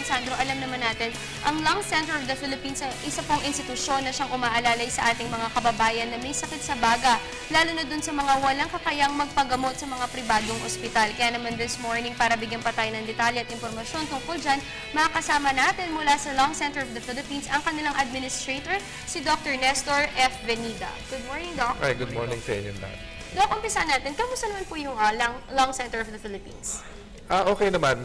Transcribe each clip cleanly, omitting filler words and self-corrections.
Sandro, alam naman natin, ang Lung Center of the Philippines ay isa pong institusyon na siyang umaalalay sa ating mga kababayan na may sakit sa baga, lalo na dun sa mga walang kakayang magpagamot sa mga pribadong ospital. Kaya naman this morning, para bigyan pa tayo ng detalye at impormasyon tungkol dyan, makakasama natin mula sa Lung Center of the Philippines ang kanilang administrator, si Dr. Nestor F. Venida. Good morning, Doc. Hi, good morning sa inyo lahat. Doc, umpisa natin. Kamusta naman po yung Lung Center of the Philippines? Okay naman.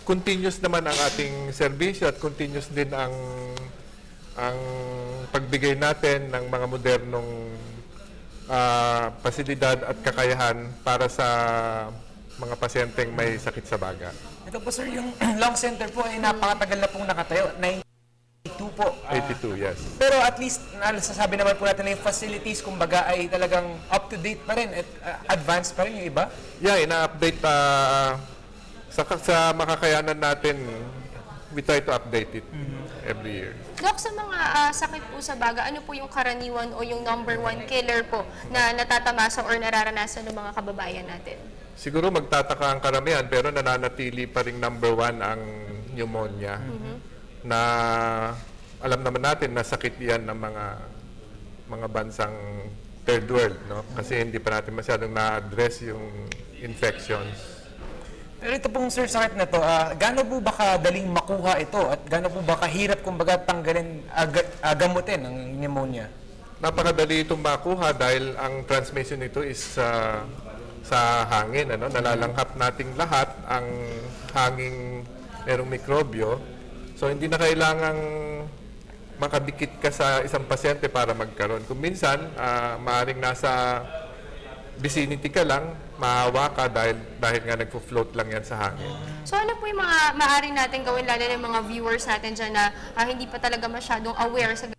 Continuous naman ang ating serbisyo at continuous din ang pagbigay natin ng mga modernong pasilidad at kakayahan para sa mga pasyenteng may sakit sa baga. Ito po sir, yung Lung Center po ay napakatagal na pong nakatayo. 82 po. 82, yes. Pero at least, nasasabi naman po natin na yung facilities, kumbaga, ay talagang up-to-date pa rin at advanced pa rin yung iba? Yeah, ina-update sa makakayanan natin, we try to update it every year. Dok, sa mga sakit po sa baga, ano po yung karaniwan o yung number one killer po na natatamasa or nararanasan ng mga kababayan natin? Siguro magtataka ang karamihan, pero nananatili pa rin number one ang pneumonia. Na alam naman natin na sakit yan ng mga bansang third world, no? Kasi hindi pa natin masyadong na-address yung infections. Pero ito pong sir, sakit na to, gaano po ba kadaling makuha ito at gaano po ba kahirap kumbaga tanggalin, gamutin ang pneumonia? Napakadali itong makuha dahil ang transmission nito is sa hangin, ano? Nalalanghap nating lahat ang hanging merong mikrobyo. So, hindi na kailangang makadikit ka sa isang pasyente para magkaroon. Kung minsan, maaaring nasa vicinity ka lang, mahawa ka dahil nga nagpo-float lang yan sa hangin. So, ano po yung mga maaaring natin gawin, lalo ng mga viewers natin dyan na hindi pa talaga masyadong aware sa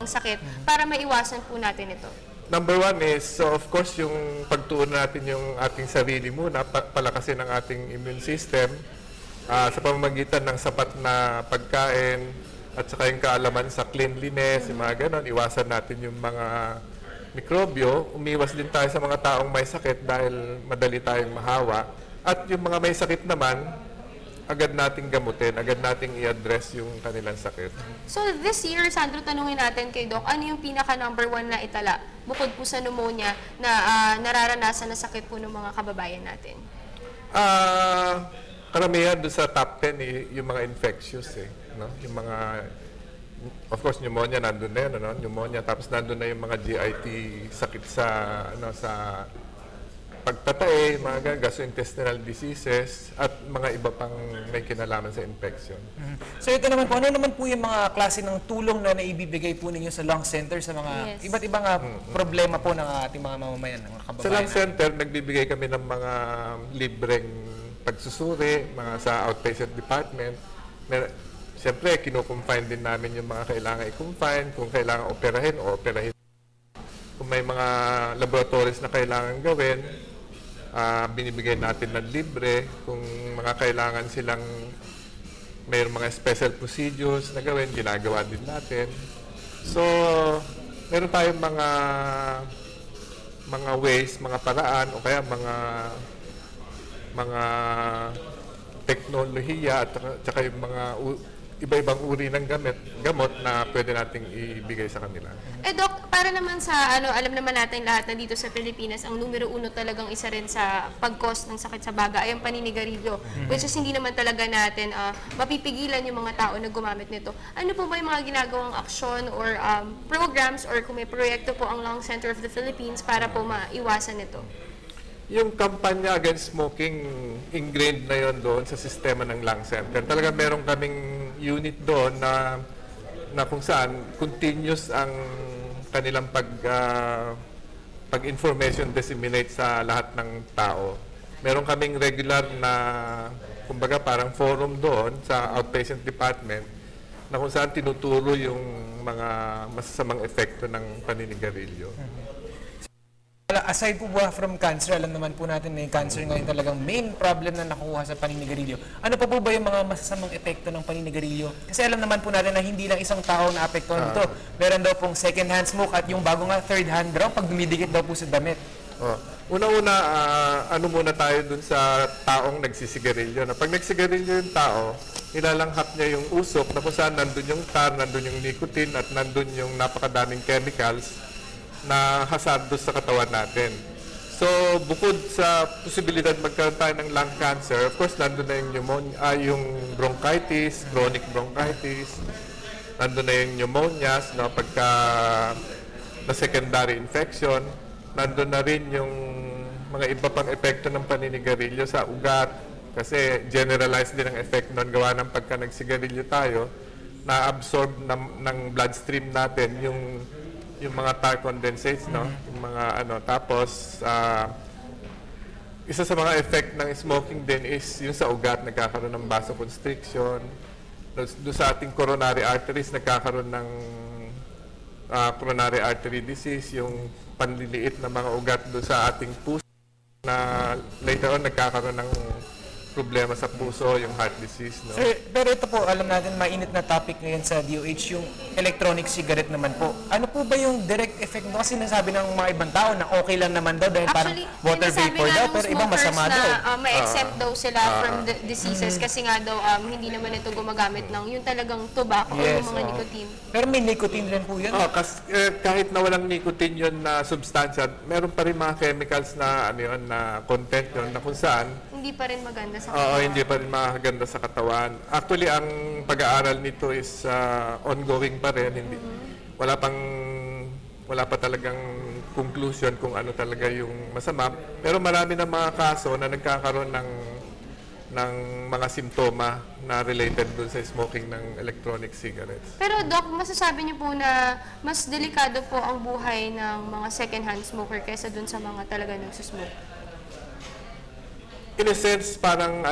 sakit para maiwasan po natin ito? Number one is, so of course, yung pagtuon natin yung ating sarili muna, palakasin ang ating immune system, sa pamamagitan ng sapat na pagkain at saka yung kaalaman sa cleanliness, yung mga ganon, iwasan natin yung mga mikrobyo, umiwas din tayo sa mga taong may sakit dahil madali tayong mahawa. At yung mga may sakit naman, agad nating gamutin, agad nating i-address yung kanilang sakit. So this year, Sandro, tanungin natin kay Doc, ano yung pinaka number one na itala, bukod po sa pneumonia, na nararanasan na sakit po ng mga kababayan natin? Karamihan doon sa top 10 yung mga infectious no? Yung mga, of course, pneumonia nandun na yun, ano? Pneumonia, tapos nandun na yung mga GIT sakit sa pagtatae, mga gastrointestinal diseases, at mga iba pang may kinalaman sa infection. So ito naman po, ano naman po yung mga klase ng tulong na naibibigay po ninyo sa Lung Center sa mga iba't ibang problema po ng ating mga mamamayan, ng mga kababayan? Sa Lung Center, nagbibigay kami ng mga libreng pagsusuri, mga sa outpatient department. Siyempre, kinukonfine din namin yung mga kailangan i-confine, kung kailangan operahin o operahin. Kung may mga laboratories na kailangan gawin, binibigay natin ng libre. Kung mga kailangan silang mayroong mga special procedures na gawin, ginagawa din natin. So, meron tayong mga ways, mga paraan, o kaya mga teknolohiya at saka yung mga iba-ibang uri ng gamot na pwede nating ibigay sa kanila. Doc, para naman sa alam naman natin lahat na dito sa Pilipinas, ang numero uno talagang isa rin sa pag-cause ng sakit sa baga ay ang paninigarilyo. Which is hindi naman talaga natin mapipigilan yung mga tao na gumamit nito. Ano po ba yung mga ginagawang aksyon or programs or kung may proyekto po ang Lung Center of the Philippines para po maiwasan ito? Yung kampanya against smoking, ingrained na yon doon sa sistema ng Lung Center. Talaga meron kaming unit doon na kung saan continuous ang kanilang pag-information disseminate sa lahat ng tao. Meron kaming regular na, kumbaga parang forum doon sa outpatient department na kung saan tinuturo yung mga masasamang epekto ng paninigarilyo. Aside po ba from cancer, alam naman po natin na yung cancer ngayon talagang main problem na nakuha sa paninigarilyo. Ano pa po ba yung mga masasamang epekto ng paninigarilyo? Kasi alam naman po natin na hindi lang isang tao na apektuhan ito. Meron daw pong second hand smoke at yung bago nga third hand raw pag dumidikit daw po sa damit. Una-una, ano muna tayo dun sa taong nagsisigarilyo. Na pag nagsisigarilyo yung tao, nilalanghap niya yung usok na kung saan nandun yung tar, nandun yung nicotine, at nandun yung napakadaming chemicals na hazardous sa katawan natin. So, bukod sa posibilidad magkaroon tayo ng lung cancer, of course, nandun na yung pneumonia, yung bronchitis, chronic bronchitis, nandun na yung pneumonias, no, pagka na secondary infection, nandun na rin yung mga iba pang epekto ng paninigarilyo sa ugat, kasi generalized din ang effect nun gawa ng pagka nagsigarilyo tayo, na-absorb ng bloodstream natin yung mga tar condensates, no? Yung mga ano, tapos isa sa mga effect ng smoking din is yung sa ugat, nagkakaroon ng vasoconstriction. Doon sa ating coronary arteries, nagkakaroon ng coronary artery disease, yung panliliit na mga ugat doon sa ating puso na later on nagkakaroon ng problema sa puso, yung heart disease. No? Sir, pero ito po, alam natin, mainit na topic ngayon sa DOH, yung electronic cigarette naman po. Ano po ba yung direct effect mo? Kasi nasabi ng mga ibang tao na okay lang naman daw dahil Actually, parang water sinasabi vapor nga daw, nung pero ibang smokers masama na, daw. may exempt daw sila from the diseases kasi nga daw hindi naman ito gumagamit ng yung talagang tobacco o yung mga nicotine. Pero may nicotine rin po yun. Kahit na walang nicotine yun na substansya, meron pa rin mga chemicals na ano yun, na content yun, na kung saan Hindi pa rin maganda sa oo, hindi pa rin makaganda sa katawan. Actually, ang pag-aaral nito is ongoing pa rin. Hindi, wala pa talagang conclusion kung ano talaga yung masama. Pero marami ng mga kaso na nagkakaroon ng mga simptoma na related dun sa smoking ng electronic cigarettes. Pero Doc, masasabi niyo po na mas delikado po ang buhay ng mga second-hand smoker kaysa dun sa mga talaga nagsusmoke? In a sense, parang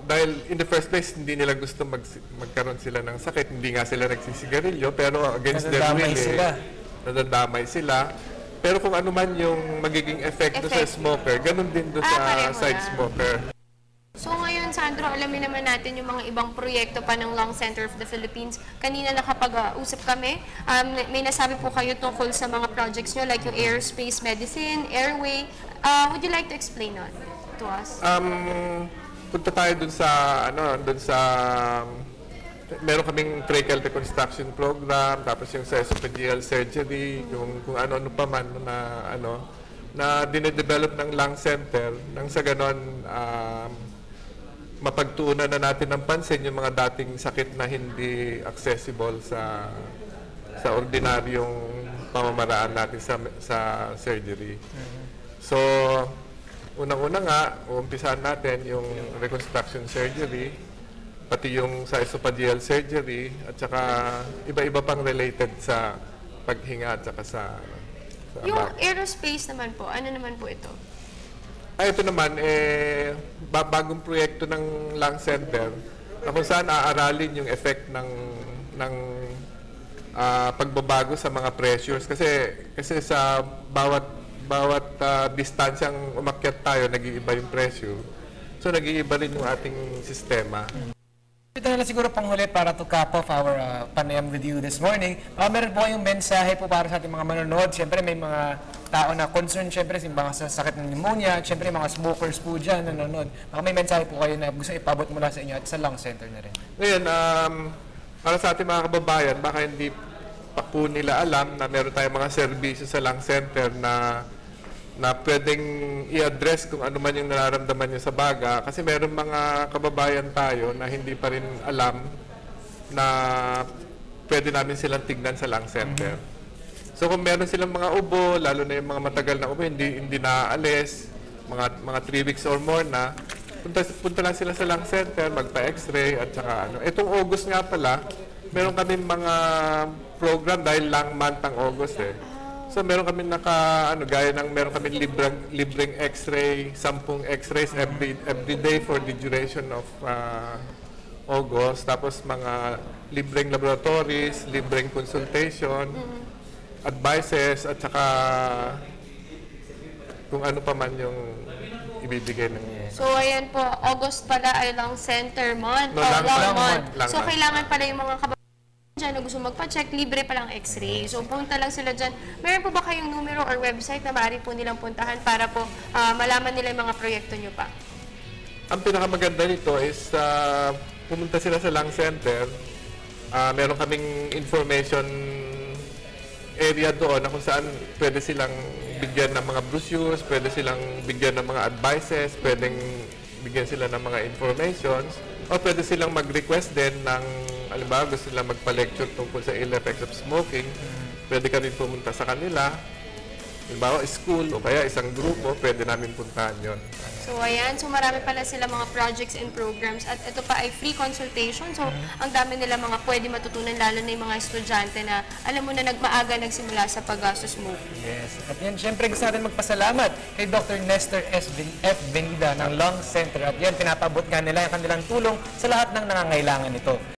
dahil in the first place, hindi nila gusto magkaroon sila ng sakit. Hindi nga sila nagsisigarilyo, pero against their will, nadadamay sila. Pero kung ano man yung magiging effect do sa smoker, ganun din do sa side smoker. So ngayon, Sandro, alamin naman natin yung mga ibang proyekto pa ng Lung Center of the Philippines. Kanina nakapag-usap kami, may nasabi po kayo tungkol sa mga projects nyo like yung aerospace medicine, airway. Would you like to explain that to us? Punta tayo dun sa meron kaming tracheal reconstruction program, tapos yung sa esophageal surgery, yung kung ano-ano pa man na dinedevelop ng Lung Center nang sa ganon mapagtuunan na natin ng pansin yung mga dating sakit na hindi accessible sa ordinaryong pamamaraan natin sa surgery. So, unang-una nga, uumpisahan natin yung reconstruction surgery, pati yung sa esophageal surgery, at saka iba-iba pang related sa paghinga at saka sa yung aerospace naman po, ano naman po ito? Ito naman, bagong proyekto ng Lung Center na kung saan aaralin yung effect ng pagbabago sa mga pressures. Kasi sa bawat distansyang umakyat tayo, nag-iiba yung pressure. So, nag-iiba rin yung ating sistema. Ito na lang siguro panghuli para to cap off our panayam with you this morning. Meron po kayong mensahe po para sa ating mga manonood. Siyempre may mga tao na concern, siyempre mga sa sakit ng pneumonia, siyempre mga smokers po dyan nanonood. Baka may mensahe po kayo na gusto ipabot mula sa inyo at sa Lung Center na rin. Ngayon, para sa ating mga kababayan, baka hindi pa po nila alam na meron tayong mga serbisyo sa Lung Center na pwedeng i-address kung ano man yung nararamdaman niya sa baga. Kasi meron mga kababayan tayo na hindi pa rin alam na pwede namin silang tignan sa Lung Center. So kung meron silang mga ubo, lalo na yung mga matagal na ubo, hindi naaalis, mga 3 weeks or more na, punta lang sila sa Lung Center, magpa-x-ray at saka ano. Itong August nga pala, meron kami mga program dahil lang month ang August So meron kami gaya ng meron kami libreng x-ray, 10 x-rays every day for the duration of August. Tapos mga libreng laboratories, libreng consultation, advices, at saka kung ano pa man yung ibibigay ng... So ayan po, August pala ay Lung Center month. No, Lung month. month. So kailangan pala yung mga dyan na gusto magpa-check, libre pa lang x-ray. So, punta lang sila dyan. Meron po ba kayong numero or website na maaari po nilang puntahan para po malaman nila yung mga proyekto nyo pa? Ang pinakamaganda nito is pumunta sila sa lung center. Meron kaming information area doon na kung saan pwede silang bigyan ng mga brochures, pwede silang bigyan ng mga advices, pwedeng bigyan sila ng mga informations, o pwede silang mag-request din ng, alimbawa, gusto silang magpa-lecture tungkol sa ill effects of smoking, pwede kami pumunta sa kanila. Halimbawa, school o kaya isang grupo, pwede namin puntahan yon. So, ayan. So, marami pala sila mga projects and programs. At ito pa ay free consultation. So, ang dami nila mga pwede matutunan, lalo na yung mga estudyante na, alam mo na, nagsimula sa pag-smoke. Yes. At yan, syempre gusto natin magpasalamat kay Dr. Nestor F. Benida ng Lung Center. At yan, pinapabot nga nila yung kanilang tulong sa lahat ng nangangailangan nito.